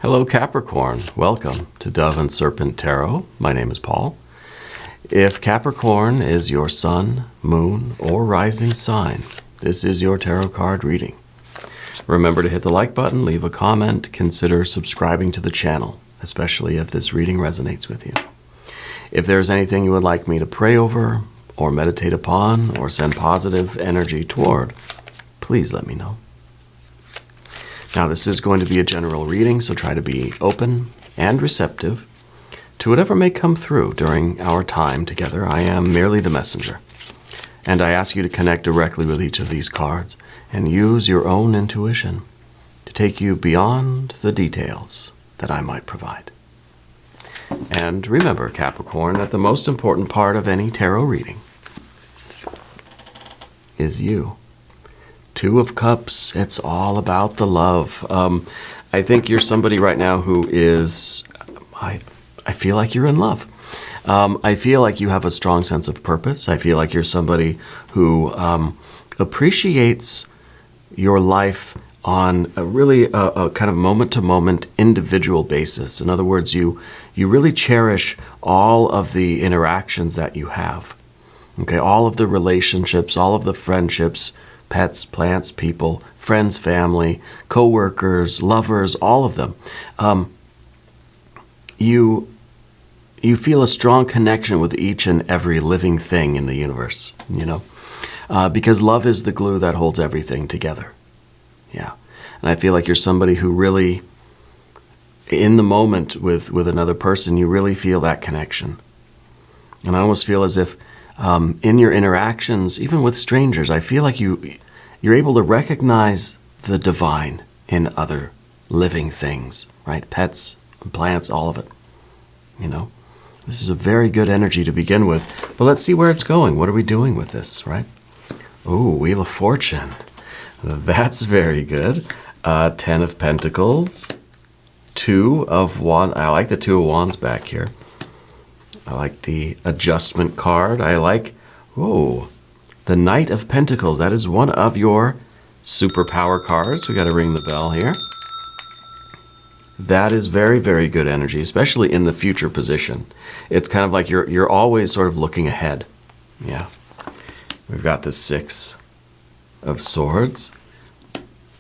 Hello Capricorn, welcome to Dove and Serpent Tarot. My name is Paul. If Capricorn is your sun, moon, or rising sign, this is your tarot card reading. Remember to hit the like button, leave a comment, consider subscribing to the channel, especially if this reading resonates with you. If there's anything you would like me to pray over, or meditate upon, or send positive energy toward, please let me know. Now, this is going to be a general reading, so try to be open and receptive to whatever may come through during our time together. I am merely the messenger, and I ask you to connect directly with each of these cards and use your own intuition to take you beyond the details that I might provide. And remember, Capricorn, that the most important part of any tarot reading is you. Two of Cups, it's all about the love. I think you're somebody right now who is, I feel like you're in love. I feel like you have a strong sense of purpose. I feel like you're somebody who appreciates your life on a kind of moment-to-moment individual basis. In other words, you really cherish all of the interactions that you have. Okay, all of the relationships, all of the friendships, pets, plants, people, friends, family, co-workers, lovers, all of them. You feel a strong connection with each and every living thing in the universe, because love is the glue that holds everything together. Yeah. And I feel like you're somebody who really, in the moment with another person, you really feel that connection. And I almost feel as if in your interactions, even with strangers, I feel like you're able to recognize the divine in other living things, right? Pets, plants, all of it. This is a very good energy to begin with. But let's see where it's going. What are we doing with this, right? Oh, Wheel of Fortune. That's very good. 10 of Pentacles. 2 of Wands. I like the 2 of Wands back here. I like the Adjustment card. I like, the Knight of Pentacles. That is one of your superpower cards. We got to ring the bell here. That is very, very good energy, especially in the future position. It's kind of like you're always sort of looking ahead. Yeah. We've got the 6 of Swords.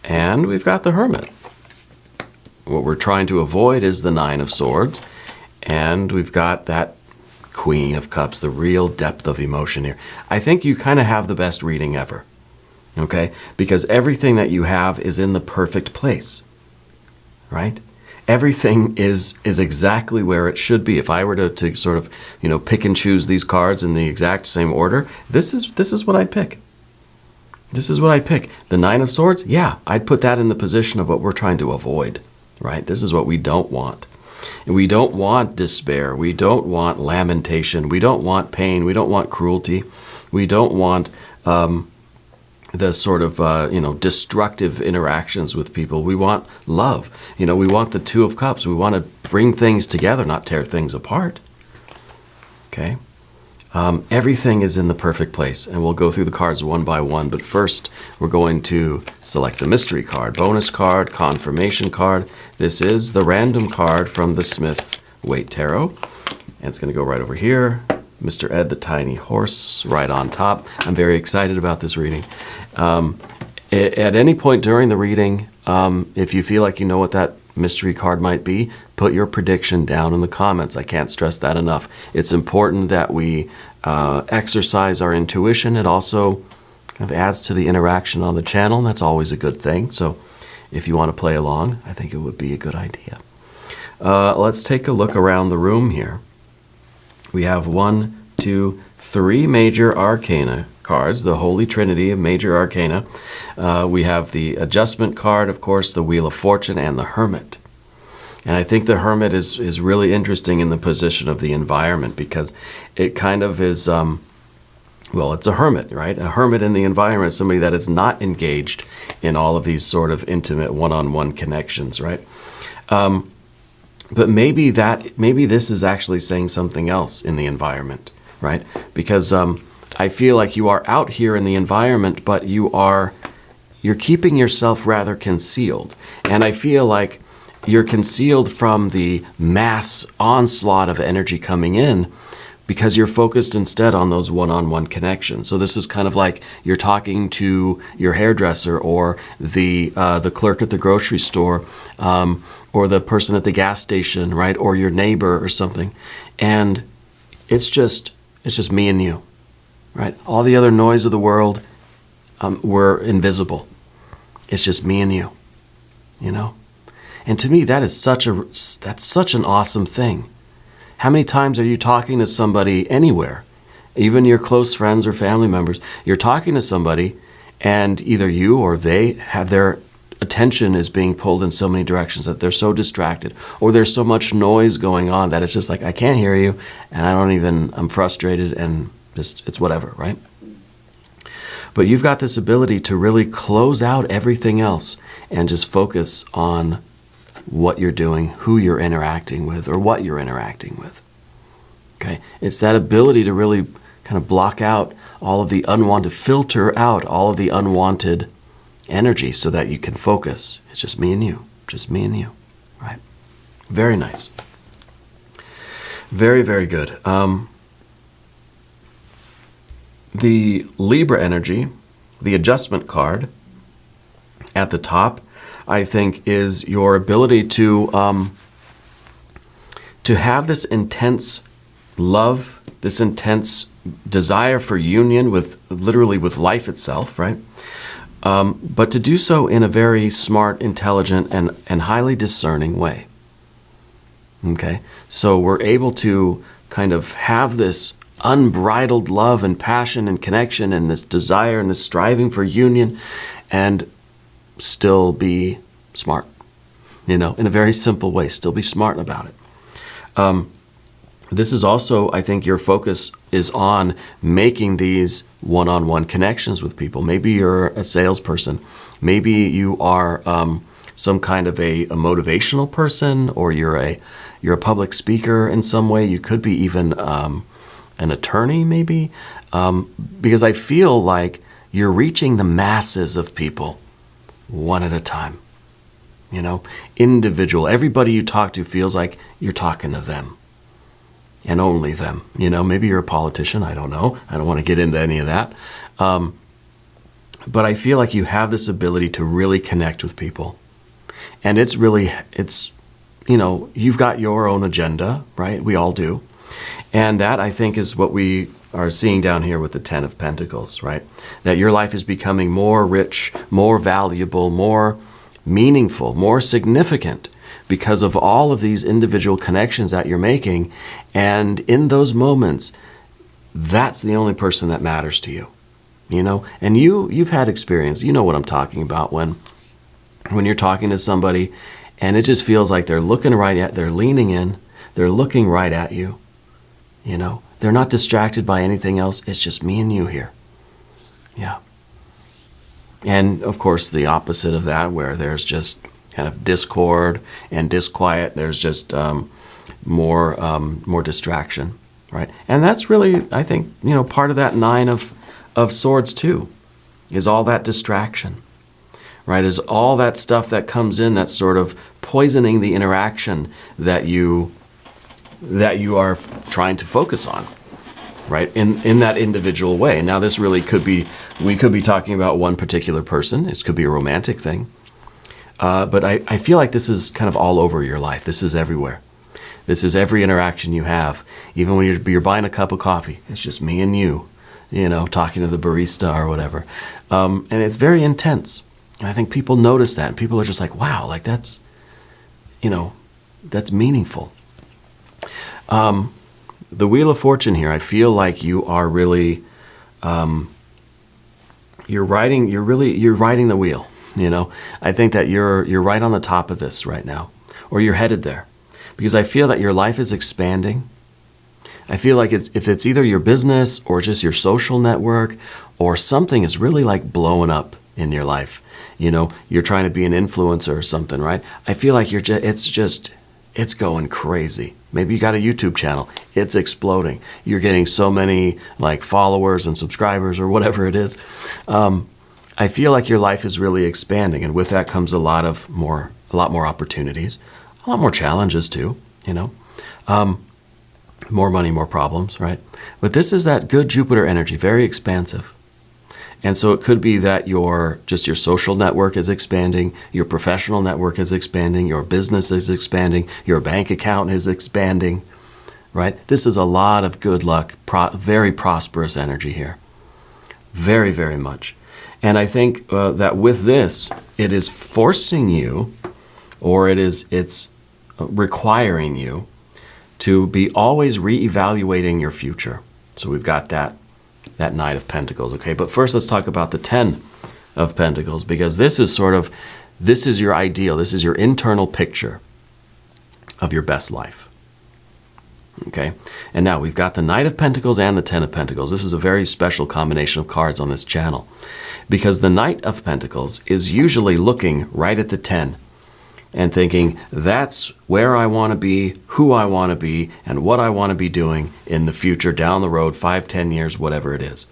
And we've got the Hermit. What we're trying to avoid is the 9 of Swords. And we've got that Queen of Cups, the real depth of emotion here. I think you kind of have the best reading ever, okay? Because everything that you have is in the perfect place, right? Everything is exactly where it should be. If I were to sort of, pick and choose these cards in the exact same order, this is what I'd pick. This is what I'd pick. The 9 of Swords, yeah, I'd put that in the position of what we're trying to avoid, right? This is what we don't want. We don't want despair. We don't want lamentation. We don't want pain. We don't want cruelty. We don't want the sort of, destructive interactions with people. We want love. We want the 2 of Cups. We want to bring things together, not tear things apart. Okay? Everything is in the perfect place, and we'll go through the cards one by one. But first, we're going to select the mystery card, bonus card, confirmation card. This is the random card from the Smith-Waite Tarot. And it's going to go right over here. Mr. Ed, the tiny horse, right on top. I'm very excited about this reading. At any point during the reading, if you feel like you know what that mystery card might be, put your prediction down in the comments. I can't stress that enough. It's important that we exercise our intuition. It also kind of adds to the interaction on the channel, and that's always a good thing. So if you want to play along, I think it would be a good idea. Let's take a look around the room here. We have 1, 2, 3 major arcana cards, the Holy Trinity of major arcana. We have the Adjustment card, of course, the Wheel of Fortune, and the Hermit. And I think the Hermit is really interesting in the position of the environment, because it kind of is, it's a hermit, right? A hermit in the environment is somebody that is not engaged in all of these sort of intimate one-on-one connections, right? But maybe this is actually saying something else in the environment, right? Because I feel like you are out here in the environment, but you're keeping yourself rather concealed. And I feel like you're concealed from the mass onslaught of energy coming in because you're focused instead on those one-on-one connections. So this is kind of like you're talking to your hairdresser or the clerk at the grocery store, or the person at the gas station, right? Or your neighbor or something. And it's just me and you, right? All the other noise of the world, we're invisible. It's just me and you, you know? And to me, that's such an awesome thing. How many times are you talking to somebody anywhere, even your close friends or family members? You're talking to somebody and either you or they have their attention is being pulled in so many directions that they're so distracted, or there's so much noise going on that it's just like, I can't hear you, and I'm frustrated, and just, it's whatever, right? But you've got this ability to really close out everything else and just focus on what you're doing, who you're interacting with, or what you're interacting with. Okay? It's that ability to really kind of block out all of the unwanted, filter out all of the unwanted energy so that you can focus. It's just me and you, right? Very nice. Very, very good. The Libra energy, the adjustment card at the top, I think is your ability to have this intense love, this intense desire for union with literally with life itself, right? But to do so in a very smart, intelligent, and highly discerning way. Okay? So we're able to kind of have this unbridled love and passion and connection and this desire and this striving for union and still be smart, you know, in a very simple way, still be smart about it. This is also, I think your focus is on making these one-on-one connections with people. Maybe you're a salesperson. Maybe you are some kind of a motivational person, or you're a public speaker in some way. You could be even an attorney, maybe, because I feel like you're reaching the masses of people one at a time. You know, individual. Everybody you talk to feels like you're talking to them. And only them. You know, maybe you're a politician. I don't know. I don't want to get into any of that. But I feel like you have this ability to really connect with people. And it's, you know, you've got your own agenda, right? We all do. And that, I think, is what we are seeing down here with the Ten of Pentacles, right? That your life is becoming more rich, more valuable, more meaningful, more significant, because of all of these individual connections that you're making. And in those moments, that's the only person that matters to you, you know? And you've had experience. You know what I'm talking about when you're talking to somebody and it just feels like they're leaning in, they're looking right at you, you know? They're not distracted by anything else. It's just me and you here. Yeah. And of course, the opposite of that, where there's just kind of discord and disquiet. There's just more distraction, right? And that's really, I think, you know, part of that Nine of Swords too, is all that distraction, right? Is all that stuff that comes in that's sort of poisoning the interaction that you are trying to focus on, right? In that individual way. Now, this really we could be talking about one particular person. This could be a romantic thing. But I feel like this is kind of all over your life. This is everywhere. This is every interaction you have. Even when you're buying a cup of coffee, it's just me and you know, talking to the barista or whatever. And it's very intense. And I think people notice that. And people are just like, wow, like that's, you know, that's meaningful. The Wheel of Fortune here, I feel like you are really, you're riding the wheel. You know, I think that you're right on the top of this right now, or you're headed there, because I feel that your life is expanding. I feel like if it's either your business or just your social network, or something is really like blowing up in your life. You know, you're trying to be an influencer or something, right? I feel like it's going crazy. Maybe you got a YouTube channel. It's exploding. You're getting so many like followers and subscribers or whatever it is. I feel like your life is really expanding, and with that comes a lot of more a lot more opportunities, a lot more challenges too, you know. More money, more problems, right? But this is that good Jupiter energy, very expansive. And so it could be that your social network is expanding, your professional network is expanding, your business is expanding, your bank account is expanding, right? This is a lot of good luck, very prosperous energy here. Very, very much. And I think that with this, it is forcing you, or it's requiring you to be always reevaluating your future. So we've got that Knight of Pentacles, okay? But first let's talk about the 10 of Pentacles, because this is your ideal, this is your internal picture of your best life, okay? And now we've got the Knight of Pentacles and the 10 of Pentacles. This is a very special combination of cards on this channel, because the Knight of Pentacles is usually looking right at the 10 and thinking, that's where I want to be, who I want to be, and what I want to be doing in the future, down the road, 5, 10 years, whatever it is.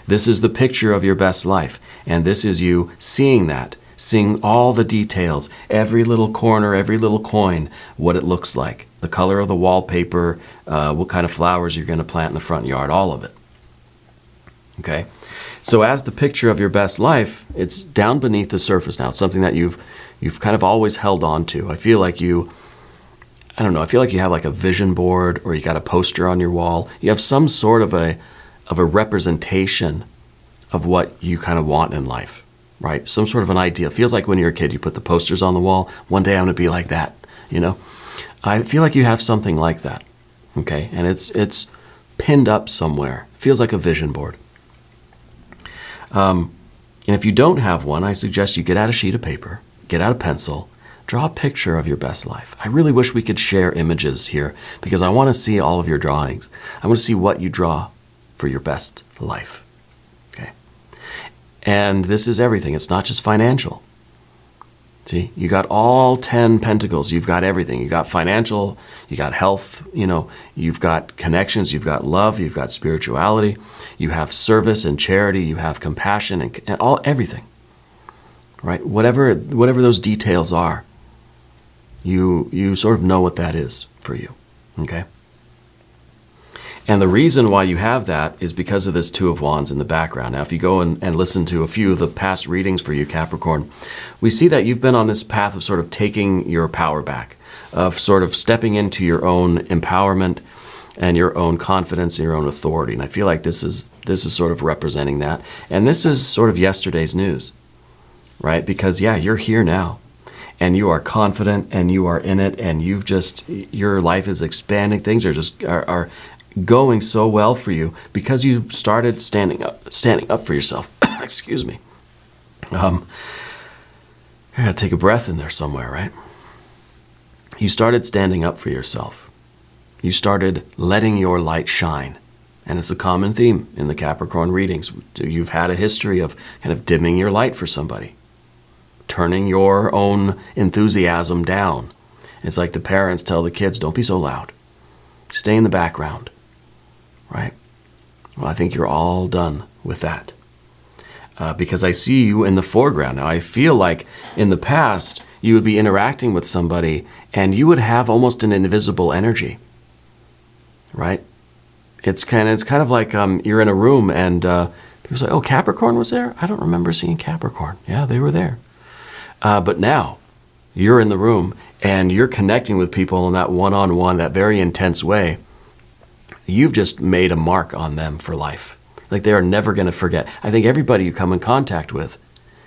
This is the picture of your best life, and this is you seeing that, seeing all the details, every little corner, every little coin, what it looks like, the color of the wallpaper, what kind of flowers you're going to plant in the front yard, all of it. Okay? So as the picture of your best life, it's down beneath the surface now. It's something that you've kind of always held on to. I feel like you have like a vision board, or you got a poster on your wall. You have some sort of a representation of what you kind of want in life, right? Some sort of an idea. It feels like when you're a kid, you put the posters on the wall. One day I'm going to be like that, you know? I feel like you have something like that, okay? And it's pinned up somewhere. It feels like a vision board. And if you don't have one, I suggest you get out a sheet of paper, get out a pencil, draw a picture of your best life. I really wish we could share images here, because I want to see all of your drawings. I want to see what you draw for your best life. Okay? And this is everything. It's not just financial. See, you got all 10 pentacles. You've got everything. You got financial, you got health, you've got connections, you've got love, you've got spirituality, you have service and charity, you have compassion and everything. Right? Whatever those details are, you sort of know what that is for you. Okay? And the reason why you have that is because of this Two of Wands in the background. Now, if you go and listen to a few of the past readings for you, Capricorn, we see that you've been on this path of sort of taking your power back, of sort of stepping into your own empowerment and your own confidence and your own authority. And I feel like this is sort of representing that. And this is sort of yesterday's news, right? Because, yeah, you're here now. And you are confident, and you are in it, and your life is expanding. Things are going so well for you because you started standing up for yourself. Excuse me. You gotta take a breath in there somewhere, right? You started standing up for yourself. You started letting your light shine. And it's a common theme in the Capricorn readings. You've had a history of kind of dimming your light for somebody, turning your own enthusiasm down. It's like the parents tell the kids, don't be so loud. Stay in the background. Right? Well, I think you're all done with that. Because I see you in the foreground. Now, I feel like in the past, you would be interacting with somebody and you would have almost an invisible energy. Right? It's kind of like you're in a room and people say, oh, Capricorn was there? I don't remember seeing Capricorn. Yeah, they were there. But now, you're in the room and you're connecting with people in that one-on-one, that very intense way. You've just made a mark on them for life. Like they are never going to forget. I think everybody you come in contact with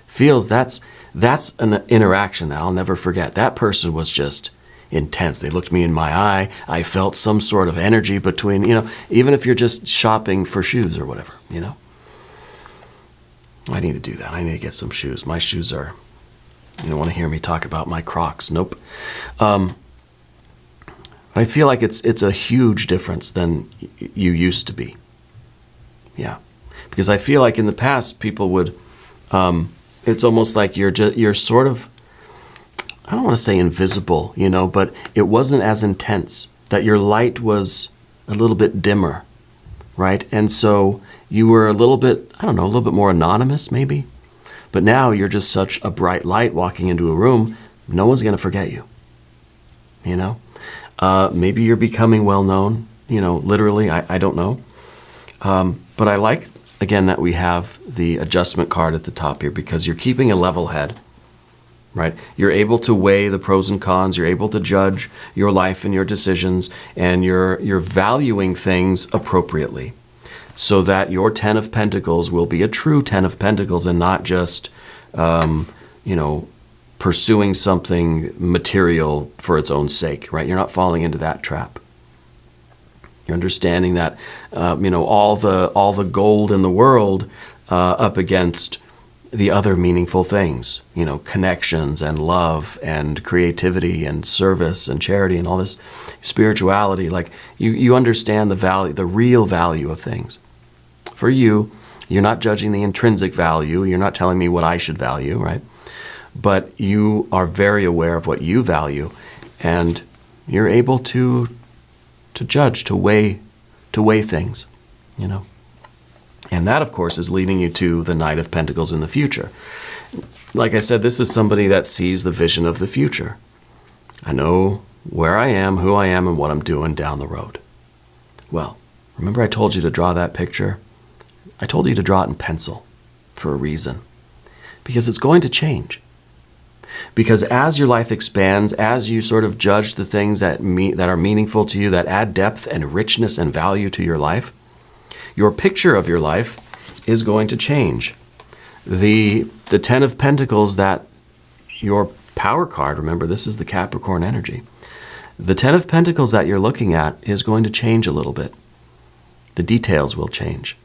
feels that's an interaction that I'll never forget. That person was just intense. They looked me in my eye. I felt some sort of energy between, even if you're just shopping for shoes or whatever, I need to do that. I need to get some shoes. My shoes are, you don't want to hear me talk about my Crocs. Nope. I feel like it's a huge difference than you used to be. Yeah. Because I feel like in the past people would, it's almost like you're sort of, I don't want to say invisible, but it wasn't as intense, that your light was a little bit dimmer, right? And so you were a little bit more anonymous maybe. But now you're just such a bright light walking into a room. No one's going to forget you. You know, maybe you're becoming well known, you know, literally, I don't know. But I like, again, that we have the adjustment card at the top here, because you're keeping a level head, right? You're able to weigh the pros and cons. You're able to judge your life and your decisions, and you're valuing things appropriately, so that your 10 of Pentacles will be a true 10 of Pentacles and not just, you know, pursuing something material for its own sake, right? You're not falling into that trap. You're understanding that, you know, all the gold in the world up against the other meaningful things, you know, connections and love and creativity and service and charity and all this spirituality. Like you understand the value, the real value of things. For you, you're not judging the intrinsic value. You're not telling me what I should value, right? But you are very aware of what you value, and you're able to judge, to weigh things, you know. And that, of course, is leading you to the Knight of Pentacles in the future. Like I said, this is somebody that sees the vision of the future. I know where I am, who I am, and what I'm doing down the road. Well, remember I told you to draw that picture? I told you to draw it in pencil for a reason. Because it's going to change. Because as your life expands, as you sort of judge the things that are meaningful to you, that add depth and richness and value to your life, your picture of your life is going to change. The 10 of Pentacles, that your power card, remember this is the Capricorn energy, the 10 of Pentacles that you're looking at is going to change a little bit. The details will change.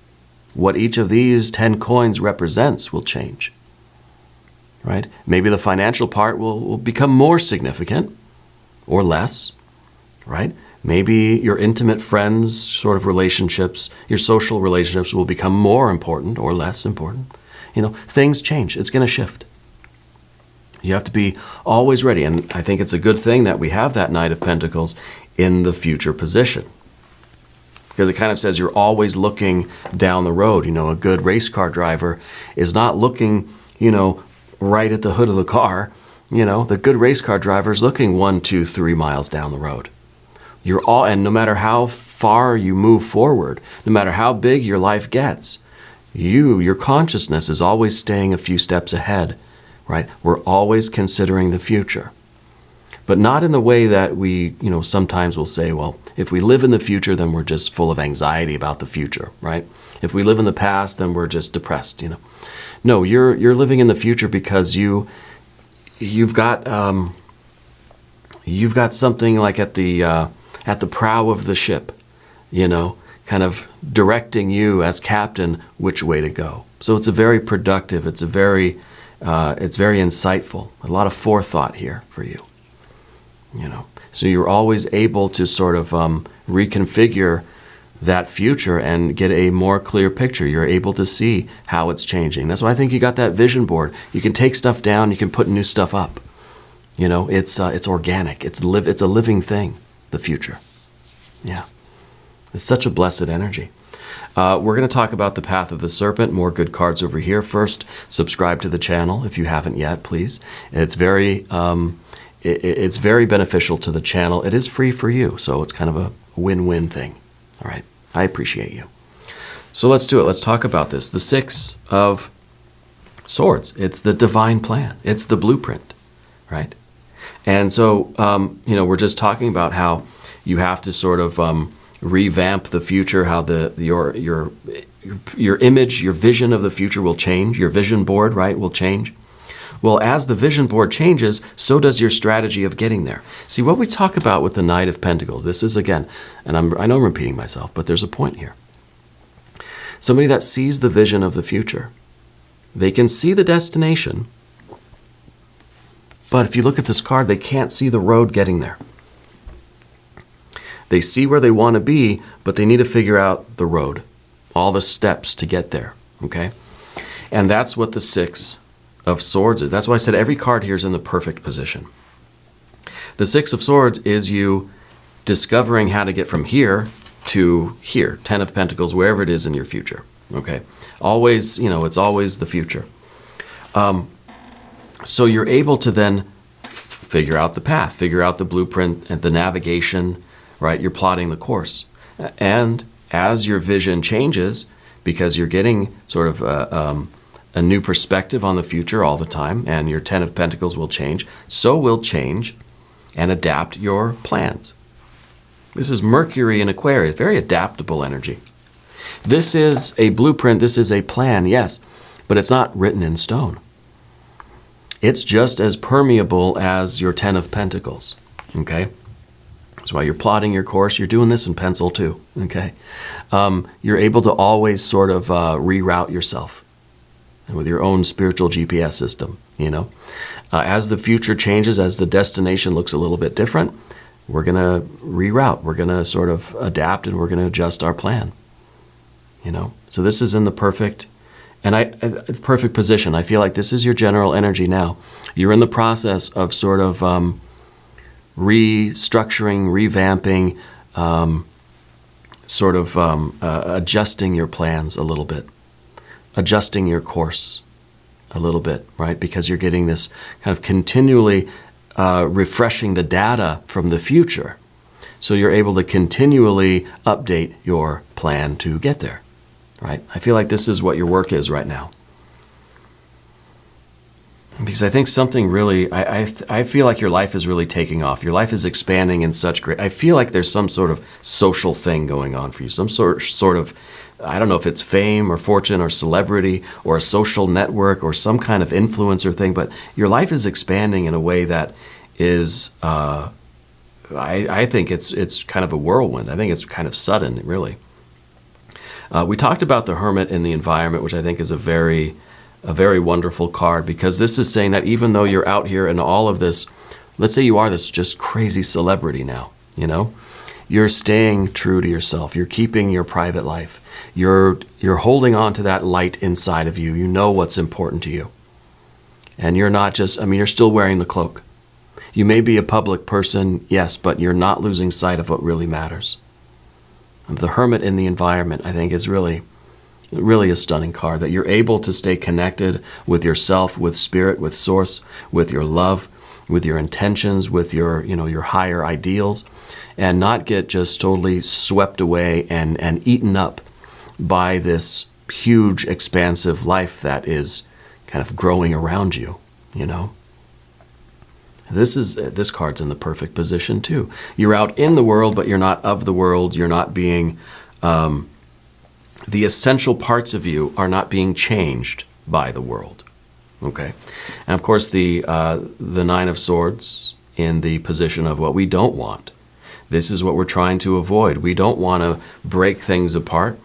What each of these 10 coins represents will change. Right? Maybe the financial part will become more significant or less, right? Maybe your intimate friends sort of relationships, your social relationships will become more important or less important. You know, things change. It's going to shift. You have to be always ready. And I think it's a good thing that we have that Knight of Pentacles in the future position, because it kind of says you're always looking down the road. You know, a good race car driver is not looking, you know, right at the hood of the car. You know, the good race car driver is looking 1, 2, 3 miles down the road. And no matter how far you move forward, no matter how big your life gets, your consciousness is always staying a few steps ahead, right? We're always considering the future. But not in the way that we, you know, sometimes will say, well, if we live in the future, then we're just full of anxiety about the future, right? If we live in the past, then we're just depressed, you know. No, you're living in the future because you've got something like at the prow of the ship, you know, kind of directing you as captain which way to go. So it's a very productive, it's very insightful, a lot of forethought here for you, you know. So you're always able to sort of reconfigure that future and get a more clear picture. You're able to see how it's changing. That's why I think you got that vision board. You can take stuff down, you can put new stuff up. You know, it's organic. It's a living thing, the future. Yeah. It's such a blessed energy. We're going to talk about the Path of the Serpent. More good cards over here. First, subscribe to the channel if you haven't yet, please. It's very beneficial to the channel. It is free for you, so it's kind of a win-win thing. All right, I appreciate you. So let's do it. Let's talk about this. The 6 of Swords. It's the divine plan. It's the blueprint, right? And so, you know, we're just talking about how you have to sort of revamp the future, how your image, your vision of the future will change. Your vision board, right, will change. Well, as the vision board changes, so does your strategy of getting there. See, what we talk about with the Knight of Pentacles, this is, again, and I know I'm repeating myself, but there's a point here. Somebody that sees the vision of the future, they can see the destination, but if you look at this card, they can't see the road getting there. They see where they want to be, but they need to figure out the road, all the steps to get there, okay? And that's what the 6 of Swords is. That's why I said every card here is in the perfect position. The 6 of Swords is you discovering how to get from here to here, 10 of Pentacles, wherever it is in your future, okay? Always, you know, it's always the future. So you're able to then figure out the path, figure out the blueprint and the navigation, right? You're plotting the course. And as your vision changes, because you're getting sort of a new perspective on the future all the time, and your 10 of Pentacles will change, so will change and adapt your plans. This is Mercury in Aquarius, very adaptable energy. This is a blueprint, this is a plan, yes, but it's not written in stone. It's just as permeable as your 10 of Pentacles, okay? That's why you're plotting your course. You're doing this in pencil too, okay? You're able to always sort of reroute yourself with your own spiritual GPS system, you know? As the future changes, as the destination looks a little bit different, we're going to reroute. We're going to sort of adapt, and we're going to adjust our plan, you know? So this is in the perfect position. I feel like this is your general energy now. You're in the process of sort of restructuring, revamping, adjusting your plans a little bit, adjusting your course a little bit, right? Because you're getting this kind of continually refreshing the data from the future. So you're able to continually update your plan to get there, right? I feel like this is what your work is right now. Because I think something really, I feel like your life is really taking off. Your life is expanding in such great, I feel like there's some sort of social thing going on for you. Some sort of, I don't know if it's fame or fortune or celebrity or a social network or some kind of influencer thing, but your life is expanding in a way that is, I think it's kind of a whirlwind. I think it's kind of sudden, really. We talked about the Hermit in the environment, which I think is a very wonderful card, because this is saying that even though you're out here in all of this, let's say you are this just crazy celebrity now, you know, you're staying true to yourself. You're keeping your private life. You're holding on to that light inside of you. You know what's important to you. And you're not just, you're still wearing the cloak. You may be a public person, yes, but you're not losing sight of what really matters. The Hermit in the environment, I think, is really a stunning card, that you're able to stay connected with yourself, with spirit, with source, with your love, with your intentions, with your, your higher ideals, and not get just totally swept away and eaten up by this huge, expansive life that is kind of growing around you, you know. This card's in the perfect position too. You're out in the world, but you're not of the world. You're not being, the essential parts of you are not being changed by the world. Okay, and of course the Nine of Swords in the position of what we don't want. This is what we're trying to avoid. We don't want to break things apart.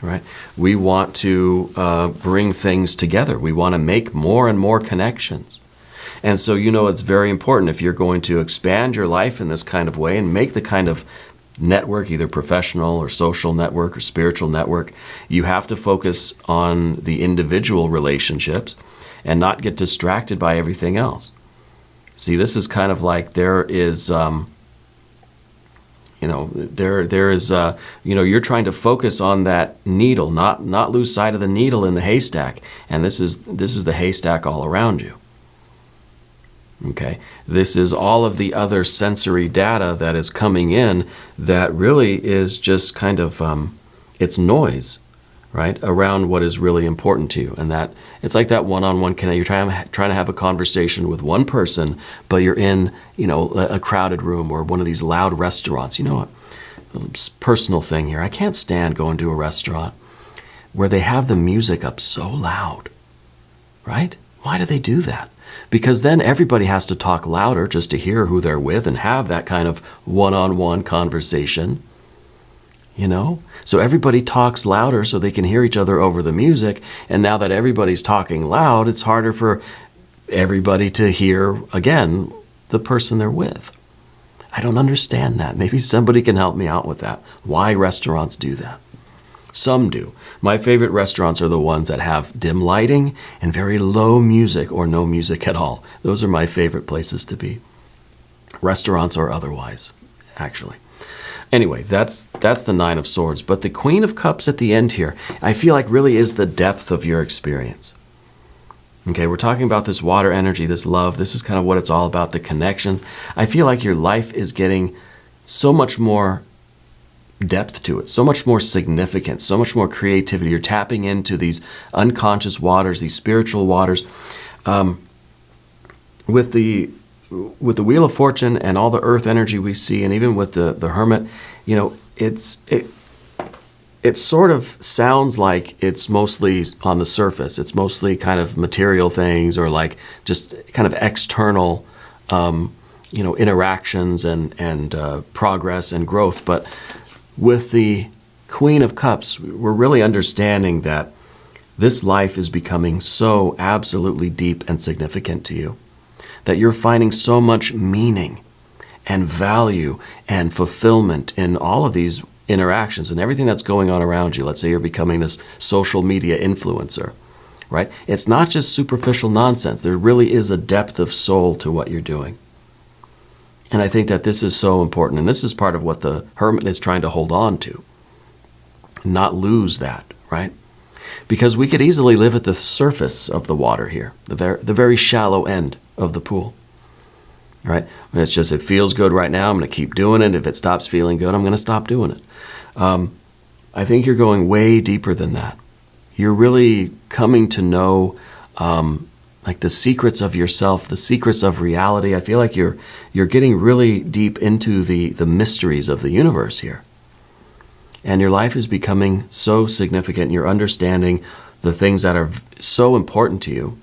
Right? We want to bring things together. We want to make more and more connections. And so, it's very important, if you're going to expand your life in this kind of way and make the kind of network, either professional or social network or spiritual network, you have to focus on the individual relationships and not get distracted by everything else. See, this is kind of like there is, you're trying to focus on that needle, not lose sight of the needle in the haystack. And this is the haystack all around you. Okay, this is all of the other sensory data that is coming in that really is just kind of, it's noise, right, around what is really important to you. And that it's like that one-on-one connection. You're trying to have a conversation with one person, but you're in, a crowded room or one of these loud restaurants. You know what? A little personal thing here. I can't stand going to a restaurant where they have the music up so loud, right? Why do they do that? Because then everybody has to talk louder just to hear who they're with and have that kind of one-on-one conversation, So everybody talks louder so they can hear each other over the music. And now that everybody's talking loud, it's harder for everybody to hear, again, the person they're with. I don't understand that. Maybe somebody can help me out with that. Why restaurants do that? Some do. My favorite restaurants are the ones that have dim lighting and very low music or no music at all. Those are my favorite places to be. Restaurants or otherwise, actually. Anyway, that's the Nine of Swords. But the Queen of Cups at the end here, I feel like really is the depth of your experience. Okay, we're talking about this water energy, this love. This is kind of what it's all about, the connections. I feel like your life is getting so much more depth to it, so much more significance, so much more creativity. You're tapping into these unconscious waters, these spiritual waters. With the Wheel of Fortune and all the earth energy we see, and even with the Hermit, you know, it sort of sounds like it's mostly on the surface. It's mostly kind of material things, or like just kind of external, you know, interactions and progress and growth. But with the Queen of Cups, we're really understanding that this life is becoming so absolutely deep and significant to you, that you're finding so much meaning and value and fulfillment in all of these interactions and everything that's going on around you. Let's say you're becoming this social media influencer, right? It's not just superficial nonsense. There really is a depth of soul to what you're doing. And I think that this is so important. And this is part of what the Hermit is trying to hold on to, not lose that, right? Because we could easily live at the surface of the water here, the very shallow end of the pool, right? It's just, it feels good right now, I'm going to keep doing it. If it stops feeling good, I'm going to stop doing it. I think you're going way deeper than that. You're really coming to know like the secrets of yourself, the secrets of reality. I feel like you're getting really deep into the mysteries of the universe here. And your life is becoming so significant. You're understanding the things that are so important to you.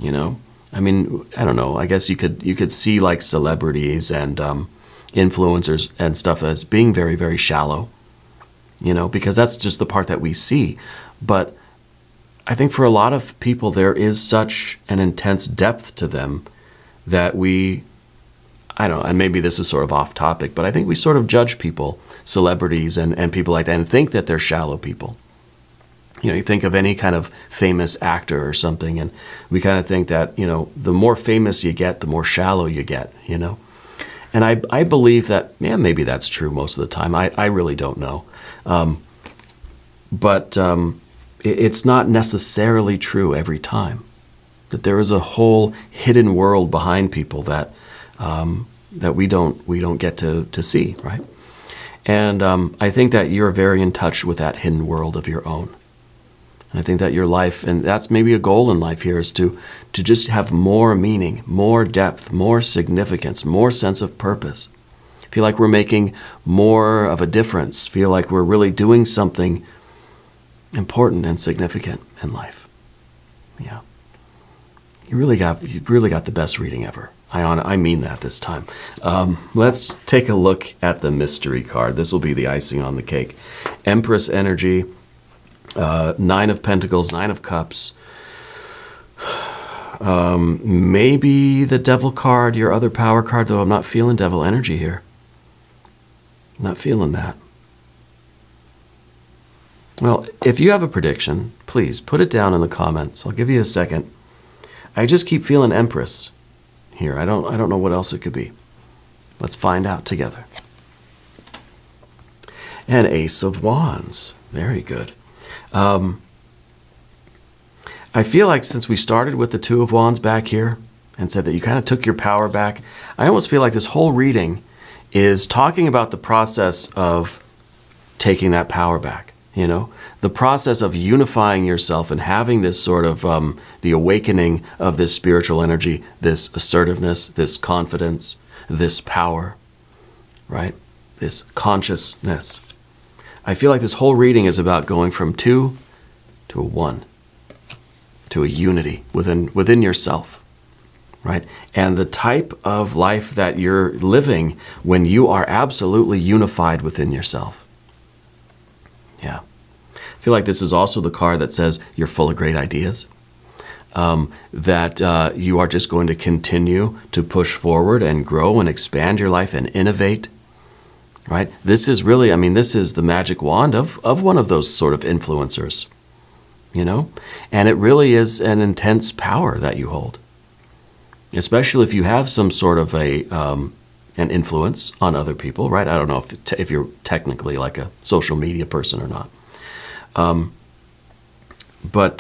You know, I mean, I don't know. I guess you could see like celebrities and influencers and stuff as being very, very shallow, you know, because that's just the part that we see. But I think for a lot of people, there is such an intense depth to them that I don't know, and maybe this is sort of off topic, but I think we sort of judge people, celebrities and people like that, and think that they're shallow people. You know, you think of any kind of famous actor or something, and we kind of think that, you know, the more famous you get, the more shallow you get, you know. And I believe that, yeah, maybe that's true most of the time. I really don't know. But it's not necessarily true every time. That there is a whole hidden world behind people that that we don't get to see, right? And I think that you're very in touch with that hidden world of your own. And I think that your life, and that's maybe a goal in life here, is to just have more meaning, more depth, more significance, more sense of purpose. Feel like we're making more of a difference. Feel like we're really doing something important and significant in life. Yeah. You really got the best reading ever. I mean that this time. Let's take a look at the mystery card. This will be the icing on the cake. Empress energy, 9 of Pentacles, 9 of Cups. Maybe the Devil card, your other power card, though I'm not feeling Devil energy here. I'm not feeling that. Well, if you have a prediction, please put it down in the comments. I'll give you a second. I just keep feeling Empress here. I don't know what else it could be. Let's find out together. And Ace of Wands. Very good. I feel like since we started with the 2 of Wands back here and said that you kind of took your power back, I almost feel like this whole reading is talking about the process of taking that power back, you know? The process of unifying yourself and having this sort of, the awakening of this spiritual energy, this assertiveness, this confidence, this power, right? This consciousness. I feel like this whole reading is about going from 2 to a 1, to a unity within yourself, right? And the type of life that you're living when you are absolutely unified within yourself. Yeah. I feel like this is also the card that says you're full of great ideas, that you are just going to continue to push forward and grow and expand your life and innovate. Right? This is really, I mean, this is the magic wand of one of those sort of influencers, you know? And it really is an intense power that you hold, especially if you have some sort of an influence on other people, right? I don't know if you're technically like a social media person or not. But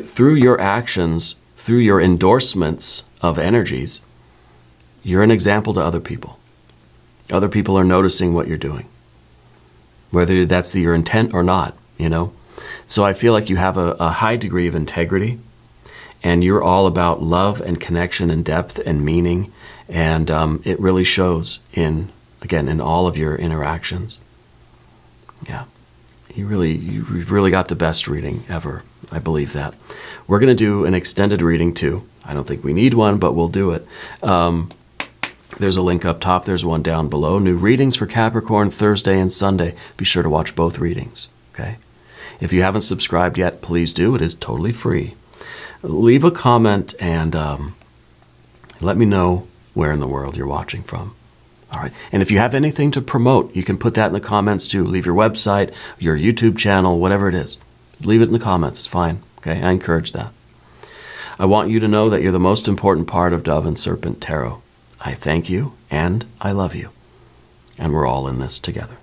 through your actions, through your endorsements of energies, you're an example to other people. Other people are noticing what you're doing, whether that's your intent or not, you know. So I feel like you have a high degree of integrity, and you're all about love and connection and depth and meaning, and it really shows in all of your interactions. Yeah. You've really got the best reading ever. I believe that. We're going to do an extended reading too. I don't think we need one, but we'll do it. There's a link up top. There's one down below. New readings for Capricorn Thursday and Sunday. Be sure to watch both readings, okay? If you haven't subscribed yet, please do. It is totally free. Leave a comment and let me know where in the world you're watching from. All right. And if you have anything to promote, you can put that in the comments too. Leave your website, your YouTube channel, whatever it is. Leave it in the comments. It's fine. Okay. I encourage that. I want you to know that you're the most important part of Dove and Serpent Tarot. I thank you and I love you. And we're all in this together.